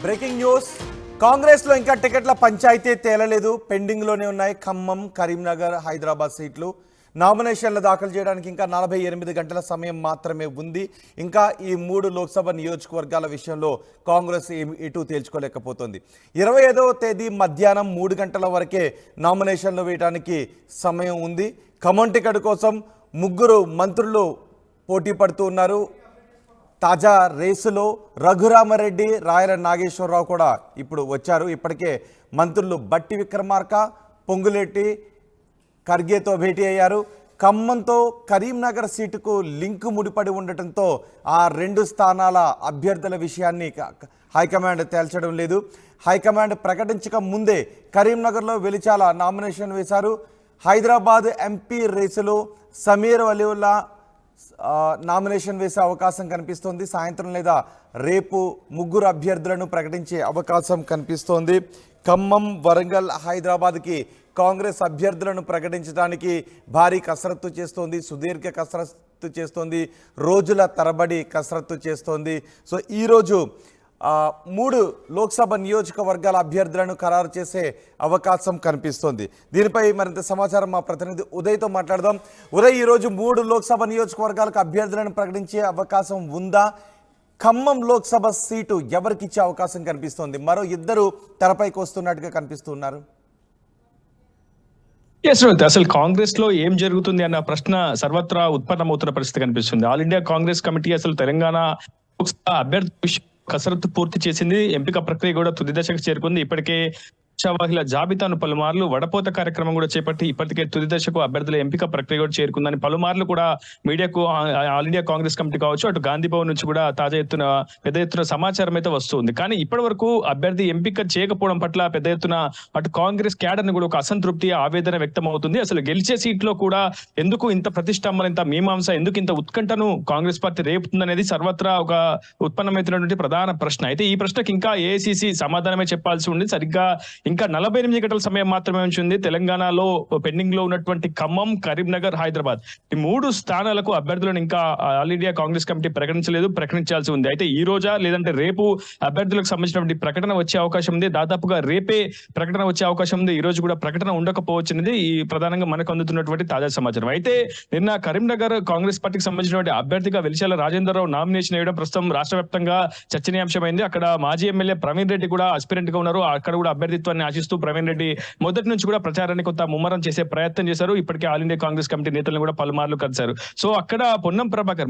Breaking news. కాంగ్రెస్లో ఇంకా టికెట్ల పంచాయతీ తేలలేదు. పెండింగ్లోనే ఉన్నాయి ఖమ్మం, కరీంనగర్, హైదరాబాద్ సీట్లు. నామినేషన్లు దాఖలు చేయడానికి ఇంకా 48 గంటల సమయం మాత్రమే ఉంది. ఇంకా ఈ 3 లోక్సభ నియోజకవర్గాల విషయంలో కాంగ్రెస్ ఇటు తేల్చుకోలేకపోతుంది. 25వ తేదీ మధ్యాహ్నం 3 గంటల వరకే నామినేషన్లు వేయడానికి సమయం ఉంది. ఖమ్మం టికెట్ కోసం 3 మంత్రులు పోటీ పడుతూ ఉన్నారు. తాజా రేసులో రఘురామరెడ్డి, రాయల నాగేశ్వరరావు కూడా ఇప్పుడు వచ్చారు. ఇప్పటికే మంత్రులు బట్టి విక్రమార్క, పొంగులేటి, ఖర్గేతో భేటీ అయ్యారు. ఖమ్మంతో కరీంనగర్ సీటుకు లింకు ముడిపడి ఉండటంతో ఆ 2 స్థానాల అభ్యర్థుల విషయాన్ని హైకమాండ్ తేల్చడం లేదు. హైకమాండ్ ప్రకటించక ముందే కరీంనగర్లో వెలిచాల నామినేషన్ వేశారు. హైదరాబాద్ ఎంపీ రేసులో సమీర్ వలీవుల్లా నామినేషన్ వేసే అవకాశం కనిపిస్తోంది. సాయంత్రం లేదా రేపు 3 అభ్యర్థులను ప్రకటించే అవకాశం కనిపిస్తోంది. ఖమ్మం, వరంగల్, హైదరాబాద్కి కాంగ్రెస్ అభ్యర్థులను ప్రకటించడానికి భారీ కసరత్తు చేస్తోంది. సుదీర్ఘ కసరత్తు చేస్తోంది. రోజుల తరబడి కసరత్తు చేస్తోంది. సో ఈరోజు 3 లోక్సభ నియోజకవర్గాల అభ్యర్థులను ఖరారు చేసే అవకాశం కనిపిస్తోంది. దీనిపై మరింత సమాచారం మా ప్రతినిధి ఉదయ్తో మాట్లాడదాం. ఉదయ్, ఈరోజు 3 లోక్సభ నియోజకవర్గాలకు అభ్యర్థులను ప్రకటించే అవకాశం ఉందా? ఖమ్మం లోక్సభ సీటు ఎవరికి ఇచ్చే అవకాశం కనిపిస్తోంది? మరో 2 తెరపైకి వస్తున్నట్టుగా కనిపిస్తున్నారు. అసలు కాంగ్రెస్ లో ఏం జరుగుతుంది అన్న ప్రశ్న సర్వత్రా ఉత్పన్నమవుతున్న పరిస్థితి కనిపిస్తుంది. ఆల్ ఇండియా కాంగ్రెస్ కమిటీ అసలు తెలంగాణ అభ్యర్థి కసరత్తు పూర్తి చేసింది. ఎంపిక ప్రక్రియ కూడా తుది దశకు చేరుకుంది. ఇప్పటికే వాహిల జాబితాను పలుమార్లు వడపోత కార్యక్రమం కూడా చేపట్టి ఇప్పటికే తుది దశకు అభ్యర్థుల ఎంపిక ప్రక్రియ కూడా చేరుకుందని పలుమార్లు కూడా మీడియాకు ఆల్ ఇండియా కాంగ్రెస్ కమిటీ కావచ్చు, అటు గాంధీ భవన్ నుంచి కూడా పెద్ద ఎత్తున సమాచారం అయితే వస్తుంది. కానీ ఇప్పటి వరకు అభ్యర్థి ఎంపిక చేయకపోవడం పట్ల పెద్ద ఎత్తున అటు కాంగ్రెస్ క్యాడర్ ను కూడా ఒక అసంతృప్తి, ఆవేదన వ్యక్తం అవుతుంది. అసలు గెలిచే సీట్లో కూడా ఎందుకు ఇంత ప్రతిష్టంభన, ఇంత మీమాంస, ఎందుకు ఇంత ఉత్కంఠను కాంగ్రెస్ పార్టీ రేపుతుందనేది సర్వత్రా ఒక ఉత్పన్నమైనటువంటి ప్రధాన ప్రశ్న. అయితే ఈ ప్రశ్నకి ఇంకా ఏఐసిసి సమాధానమే చెప్పాల్సి ఉంది. సరిగ్గా ఇంకా 48 గంటల సమయం మాత్రమే ఉంచింది. తెలంగాణలో పెండింగ్ లో ఉన్నటువంటి ఖమ్మం, కరీంనగర్, హైదరాబాద్ ఈ 3 స్థానాలకు అభ్యర్థులను ఇంకా ఆల్ ఇండియా కాంగ్రెస్ కమిటీ ప్రకటించలేదు. ప్రకటించాల్సి ఉంది. అయితే ఈ రోజా లేదంటే రేపు అభ్యర్థులకు సంబంధించినటువంటి ప్రకటన వచ్చే అవకాశం ఉంది. దాదాపుగా రేపే ప్రకటన వచ్చే అవకాశం ఉంది. ఈ రోజు కూడా ప్రకటన ఉండకపోవచ్చున్నది ఈ ప్రధానంగా మనకు అందుతున్నటువంటి తాజా సమాచారం. అయితే నిన్న కరీంనగర్ కాంగ్రెస్ పార్టీకి సంబంధించినటువంటి అభ్యర్థిగా వెలిశాల రాజేంద్రరావు నామినేషన్ వేయడం ప్రస్తుతం రాష్ట్ర వ్యాప్తంగా చర్చనీయాంశమైంది. అక్కడ మాజీ ఎమ్మెల్యే ప్రవీణ్ రెడ్డి కూడా ఆస్పిరెంట్ గా ఉన్నారు. అక్కడ కూడా అభ్యర్థిత్వాన్ని ఆశిస్తూ ప్రవీణ్ రెడ్డి మొదటి నుంచి కూడా ప్రచారాన్ని కొంత ముమ్మరం చేసే ప్రయత్నం చేశారు. ఇప్పటికే ఆల్ ఇండియా కాంగ్రెస్ కమిటీ నేతలను కూడా పలుమార్లు కలిశారు. సో అక్కడ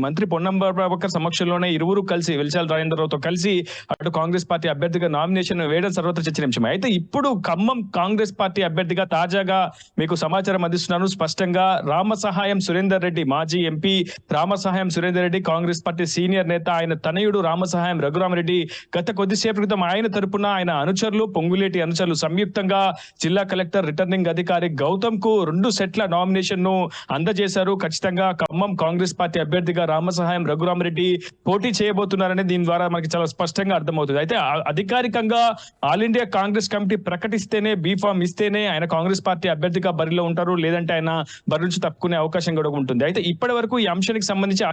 మంత్రి పొన్నం ప్రభాకర్ సమక్షంలోనే ఇరువురు కలిసి వెలిశాల రాజేంద్రరావుతో కలిసి అటు కాంగ్రెస్ పార్టీ అభ్యర్థిగా నామినేషన్ వేయడం సర్వత్ర చర్చనీయాంశం. అయితే ఇప్పుడు ఖమ్మం కాంగ్రెస్ పార్టీ అభ్యర్థిగా తాజాగా మీకు సమాచారం అందిస్తున్నాను. స్పష్టంగా రామసహాయం సురేందర్ రెడ్డి, మాజీ MP Ramasahayam Surender Reddy, Congress party senior నేత, ఆయన తనయుడు రామసహాయం రఘురామరెడ్డి గత కొద్దిసేపు క్రితం ఆయన తరపున ఆయన అనుచరులు, పొంగులేటి అనుచరులు సంయుక్తంగా జిల్లా కలెక్టర్ రిటర్నింగ్ అధికారి గౌతమ్ కు 2 సెట్ల నామినేషన్ ను అందజేశారు. ఖచ్చితంగా ఖమ్మం కాంగ్రెస్ పార్టీ అభ్యర్థిగా రామసహాయం రఘురామరెడ్డి పోటీ చేయబోతున్నారని దీని ద్వారా మనకి చాలా స్పష్టంగా అర్థమవుతుంది. అయితే అధికారికంగా ఆల్ ఇండియా కాంగ్రెస్ కమిటీ ప్రకటిస్తేనే, బీఫామ్ ఇస్తేనే ఆయన కాంగ్రెస్ పార్టీ అభ్యర్థిగా బరిలో ఉంటారు, లేదంటే ఆయన బరి నుంచి తప్పుకునే అవకాశం కూడా ఉంటుంది. అయితే ఇప్పటి వరకు ఈ అంశానికి సంబంధించి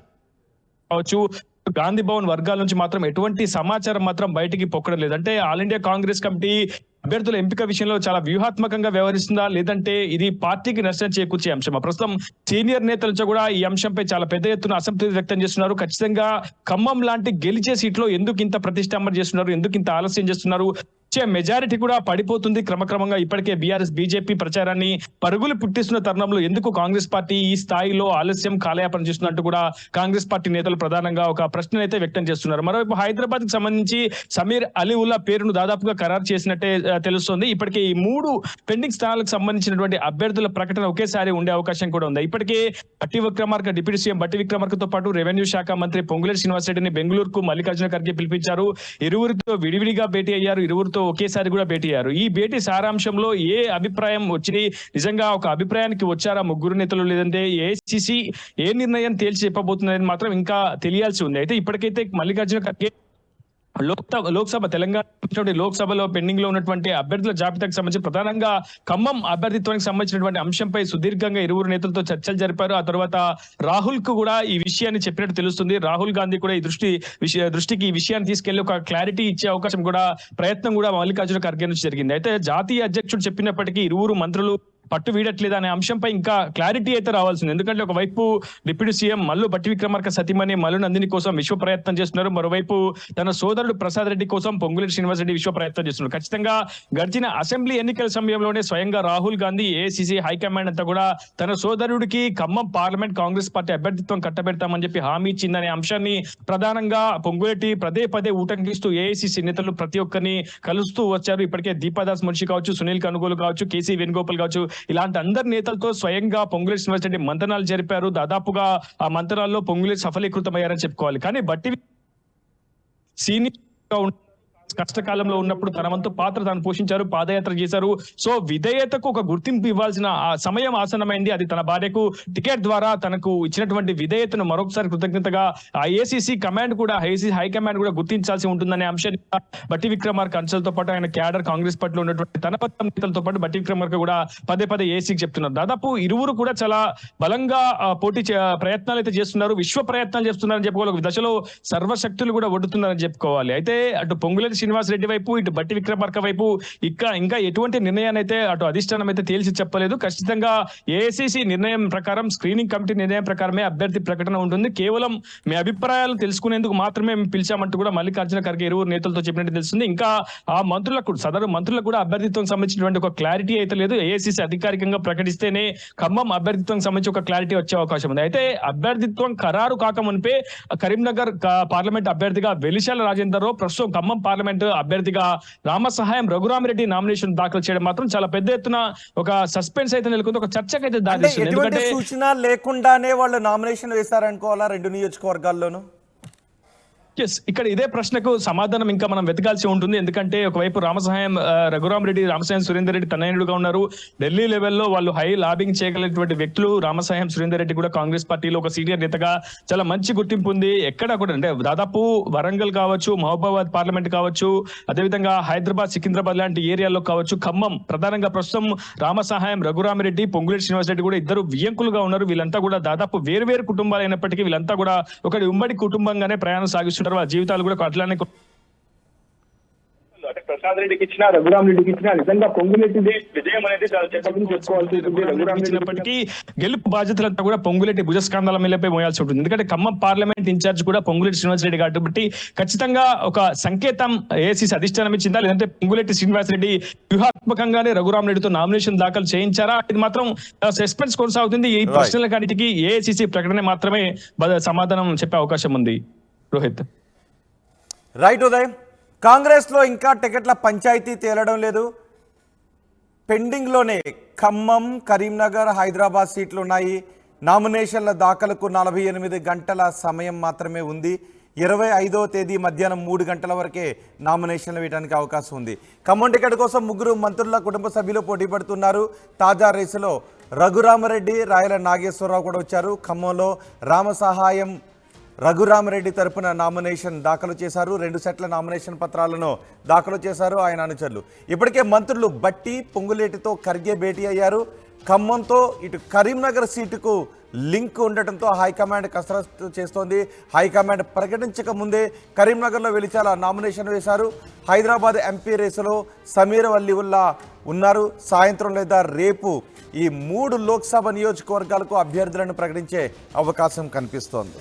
కావచ్చు గాంధీ భవన్ వర్గాల నుంచి మాత్రం ఎటువంటి సమాచారం మాత్రం బయటికి పొక్కడం లేదు. అంటే ఆల్ ఇండియా కాంగ్రెస్ కమిటీ అభ్యర్థుల ఎంపిక విషయంలో చాలా వ్యూహాత్మకంగా వ్యవహరిస్తుందా, లేదంటే ఇది పార్టీకి నష్టం చేకూర్చే అంశమా? ప్రస్తుతం సీనియర్ నేతల నుంచి కూడా ఈ అంశంపై చాలా పెద్ద ఎత్తున అసంతృప్తి వ్యక్తం చేస్తున్నారు. ఖచ్చితంగా ఖమ్మం లాంటి గెలిచే సీట్లో ఎందుకు ఇంత ప్రతిష్టంభన చేస్తున్నారు, ఎందుకు ఇంత ఆలస్యం చేస్తున్నారు, మెజారిటీ కూడా పడిపోతుంది క్రమక్రమంగా. ఇప్పటికే బీఆర్ఎస్ బీజేపీ ప్రచారాన్ని పరుగులు పుట్టిస్తున్న తరుణంలో ఎందుకు కాంగ్రెస్ పార్టీ ఈ స్థాయిలో ఆలస్యం, కాలయాపన చేస్తున్నట్టు కూడా కాంగ్రెస్ పార్టీ నేతలు ప్రధానంగా ఒక ప్రశ్న అయితే వ్యక్తం చేస్తున్నారు. మరోవైపు హైదరాబాద్ కి సంబంధించి సమీర్ అలీవుల్లా పేరును దాదాపుగా ఖరారు చేసినట్టే తెలుస్తోంది. ఇప్పటికే ఈ 3 పెండింగ్ స్థానాలకు సంబంధించినటువంటి అభ్యర్థుల ప్రకటన ఒకేసారి ఉండే అవకాశం కూడా ఉంది. ఇప్పటికే బట్టి విక్రమార్క, డిప్యూటీ సీఎం బట్టి విక్రమార్కతో పాటు రెవెన్యూ శాఖ మంత్రి పొంగులేటి శ్రీనివాసరెడ్డిని బెంగళూరుకు మల్లికార్జున ఖర్గే పిలిపించారు. ఇరువురితో విడివిడిగా భేటీ అయ్యారు, ఇరువురితో ఒకేసారి కూడా భేటీ అయ్యారు. ఈ భేటీ సారాంశంలో ఏ అభిప్రాయం వచ్చి నిజంగా ఒక అభిప్రాయానికి వచ్చారా 3 నేతలు, లేదంటే ఏఐసిసి ఏ నిర్ణయం తేల్చి చెప్పబోతుందని మాత్రం ఇంకా తెలియాల్సి ఉంది. అయితే ఇప్పటికైతే మల్లికార్జున ఖర్గే లోక్సభ తెలంగాణ లోక్సభలో పెండింగ్ లో ఉన్నటువంటి అభ్యర్థుల జాబితాకు సంబంధించి ప్రధానంగా ఖమ్మం అభ్యర్థిత్వానికి సంబంధించినటువంటి అంశంపై సుదీర్ఘంగా ఇరువురు నేతలతో చర్చలు జరిపారు. ఆ తర్వాత రాహుల్ కు కూడా ఈ విషయాన్ని చెప్పినట్టు తెలుస్తుంది. రాహుల్ గాంధీ కూడా ఈ దృష్టికి ఈ విషయాన్ని తీసుకెళ్లి ఒక క్లారిటీ ఇచ్చే అవకాశం కూడా ప్రయత్నం కూడా మల్లికార్జున ఖర్గే నుంచి జరిగింది. అయితే జాతీయ అధ్యక్షుడు చెప్పినప్పటికీ ఇరువురు మంత్రులు పట్టు వీడట్లేదు అనే అంశంపై ఇంకా క్లారిటీ అయితే రావాల్సింది. ఎందుకంటే ఒకవైపు డిప్యూటీ సీఎం మల్లు భట్టి విక్రమార్క సతీమణి మల్లు నందిని కోసం విశ్వ ప్రయత్నం చేస్తున్నారు. మరోవైపు తన సోదరుడు ప్రసాద్ రెడ్డి కోసం పొంగులేటి శ్రీనివాస్ రెడ్డి విశ్వ ప్రయత్నం చేస్తున్నారు. ఖచ్చితంగా గడిచిన అసెంబ్లీ ఎన్నికల సమయంలోనే స్వయంగా రాహుల్ గాంధీ ఏఐసీసీ హైకమాండ్ అంతా కూడా తన సోదరుడికి ఖమ్మం పార్లమెంట్ కాంగ్రెస్ పార్టీ అభ్యర్థిత్వం కట్టబెడతామని చెప్పి హామీ ఇచ్చిందనే అంశాన్ని ప్రధానంగా పొంగులేటి పదే ఊటంకిస్తూ ఏఐసీసీ నేతలు ప్రతి ఒక్కరిని కలుస్తూ వచ్చారు. ఇప్పటికే దీపాదాస్ మున్షి కావచ్చు, సునీల్ కనుగోలు కావచ్చు, కేసీ వేణుగోపాల్ కావచ్చు, ఇలాంటి అందరి నేతలతో స్వయంగా పొంగులేటి శ్రీనివాస్ రెడ్డి మంతనాలు జరిపారు. దాదాపుగా ఆ మంతనాల్లో పొంగులేటి సఫలీకృతమయ్యారని చెప్పుకోవాలి. కానీ బట్టి సీనియర్ కష్టకాలంలో ఉన్నప్పుడు తన వంతు పాత్ర తాను పోషించారు, పాదయాత్ర చేశారు. సో విధేయతకు ఒక గుర్తింపు ఇవ్వాల్సిన ఆ సమయం ఆసన్నమైంది. అది తన భార్యకు టికెట్ ద్వారా తనకు ఇచ్చినటువంటి విధేయతను మరొకసారి కృతజ్ఞతగా ఐఏసీసీ కమాండ్ కూడా హైకమాండ్ కూడా గుర్తించాల్సి ఉంటుందనే అంశాన్ని బట్టి విక్రమార్క అంశాలతో పాటు ఆయన క్యాడర్ కాంగ్రెస్ పార్టీలో ఉన్నటువంటి తన పక్షం నేతలతో పాటు బట్టి విక్రమార్క కూడా పదే ఏసీకి చెప్తున్నారు. దాదాపు ఇరువురు కూడా చాలా బలంగా ప్రయత్నాలు అయితే చేస్తున్నారు, విశ్వ ప్రయత్నాలు చేస్తున్నారని చెప్పుకోవాలి. ఒక దశలో సర్వశక్తులు కూడా ఒడ్డుతున్నారని చెప్పుకోవాలి. అయితే అటు పొంగులేటి శ్రీనివాస్ రెడ్డి వైపు, ఇటు బట్టి విక్రమార్క వైపు ఇంకా ఎటువంటి నిర్ణయాన్ని అయితే అటు అధిష్టానం అయితే తేల్చి చెప్పలేదు. ఖచ్చితంగా ఏఐసీసీ నిర్ణయం ప్రకారం, స్క్రీనింగ్ కమిటీ నిర్ణయం ప్రకారమే అభ్యర్థి ప్రకటన ఉంటుంది. కేవలం మీ అభిప్రాయాలు తెలుసుకునేందుకు మాత్రమే మేము పిలిచామంటూ కూడా మల్లికార్జున ఖర్గే ఇరువురు నేతలతో చెప్పినట్టు తెలుస్తుంది. ఇంకా ఆ సదరు మంత్రులకు కూడా అభ్యర్థిత్వం సంబంధించినటువంటి ఒక క్లారిటీ అయితే లేదు. ఏఐసీసీ అధికారికంగా ప్రకటిస్తేనే ఖమ్మం అభ్యర్థిత్వం సంబంధించి ఒక క్లారిటీ వచ్చే అవకాశం ఉంది. అయితే అభ్యర్థిత్వం ఖరారు కాకమునిపే కరీంనగర్ పార్లమెంట్ అభ్యర్థిగా వెలిశాల రాజేందర్ రావు, ప్రస్తుతం ఖమ్మం పార్లమెంట్ అభ్యర్థిగా రామసహాయం రఘురామిరెడ్డి నామినేషన్ దాఖలు చేయడం మాత్రం చాలా పెద్ద ఎత్తున ఒక సస్పెన్స్ అయితే నెలకొంది, ఒక చర్చకు అయితే దారితీస్తుంది. ఎటువంటి సూచన లేకుండానే వాళ్ళు నామినేషన్ వేశారనుకోవాలా రెండు నియోజకవర్గాల్లోనూ? ఇక్కడ ఇదే ప్రశ్నకు సమాధానం ఇంకా మనం వెతకాల్సి ఉంటుంది. ఎందుకంటే ఒకవైపు రఘురామిరెడ్డి రామసాయం సురేందర్ రెడ్డి తనయుడుగా ఉన్నారు. ఢిల్లీ లెవెల్లో వాళ్ళు హై లాబింగ్ చేయగలిగినటువంటి వ్యక్తులు. రామసాయం సురేందర్ రెడ్డి కూడా కాంగ్రెస్ పార్టీలో ఒక సీనియర్ నేతగా చాలా మంచి గుర్తింపు ఉంది. ఎక్కడ కూడా అంటే దాదాపు వరంగల్ కావచ్చు, మహబూబాబాద్ పార్లమెంట్ కావచ్చు, అదేవిధంగా హైదరాబాద్, సికింద్రాబాద్ లాంటి ఏరియాల్లో కావచ్చు, ఖమ్మం ప్రధానంగా ప్రస్తుతం రామసహాయం రఘురామిరెడ్డి, పొంగులేటి శ్రీనివాస్ రెడ్డి కూడా ఇద్దరు వియ్యంకులుగా ఉన్నారు. వీళ్ళంతా కూడా దాదాపు వేరు కుటుంబాలు అయినప్పటికీ వీళ్ళంతా కూడా ఒకటి ఉమ్మడి కుటుంబంగానే ప్రయాణం సాగిస్తున్నారు. ఆ జీవితాలు కూడా అట్లానే ప్రసాద్ రెడ్డికి ఇచ్చిన, రఘురామ్ రెడ్డికి ఇచ్చిన, నిజంగా పొంగులేటి విజయం అనేది చెప్పుకోవాల్సినప్పటికీ గెలుపు బాధ్యతలంతా కూడా పొంగులేటి భుజస్కంధాల మీదపై మోయాల్సి ఉంటుంది. ఎందుకంటే ఖమ్మం పార్లమెంట్ ఇన్ఛార్జ్ కూడా పొంగులేటి శ్రీనివాస్ రెడ్డి కాబట్టి ఖచ్చితంగా ఒక సంకేతం ఏఐసీసీ అధిష్టానం ఇచ్చిందా, లేదంటే పొంగులేటి శ్రీనివాస్ రెడ్డి వ్యూహాత్మకంగానే రఘురామ్ రెడ్డితో నామినేషన్ దాఖలు చేయించారా, ఇది మాత్రం సస్పెన్స్ కొనసాగుతుంది. ఈ ప్రశ్నల కాటికి ఏఐసీసీ ప్రకటన మాత్రమే సమాధానం చెప్పే అవకాశం ఉంది. రోహిత్. రైట్ ఉదయ్, కాంగ్రెస్లో ఇంకా టికెట్ల పంచాయతీ తేలడం లేదు. పెండింగ్లోనే ఖమ్మం, కరీంనగర్, హైదరాబాద్ సీట్లు ఉన్నాయి. నామినేషన్ల దాఖలకు 48 గంటల సమయం మాత్రమే ఉంది. 25వ తేదీ మధ్యాహ్నం 3 గంటల వరకే నామినేషన్లు వేయడానికి అవకాశం ఉంది. ఖమ్మం టికెట్ కోసం 3 మంత్రుల కుటుంబ సభ్యులు పోటీ పడుతున్నారు. తాజా రేసులో రఘురామరెడ్డి, రాయల నాగేశ్వరరావు కూడా వచ్చారు. ఖమ్మంలో రామసహాయం రఘురామరెడ్డి తరపున నామినేషన్ దాఖలు చేశారు. 2 సెట్ల నామినేషన్ పత్రాలను దాఖలు చేశారు ఆయన అనుచరులు. ఇప్పటికే మంత్రులు బట్టి, పొంగులేటితో ఖర్గే భేటీ అయ్యారు. ఖమ్మంతో ఇటు కరీంనగర్ సీటుకు లింక్ ఉండటంతో హైకమాండ్ కసరత్తు చేస్తోంది. హైకమాండ్ ప్రకటించక ముందే కరీంనగర్లో వెలిచాల నామినేషన్ వేశారు. హైదరాబాద్ ఎంపీ రేసులో సమీర్ వల్లివుల్లా ఉన్నారు. సాయంత్రం లేదా రేపు ఈ 3 లోక్సభ నియోజకవర్గాలకు అభ్యర్థులను ప్రకటించే అవకాశం కనిపిస్తోంది.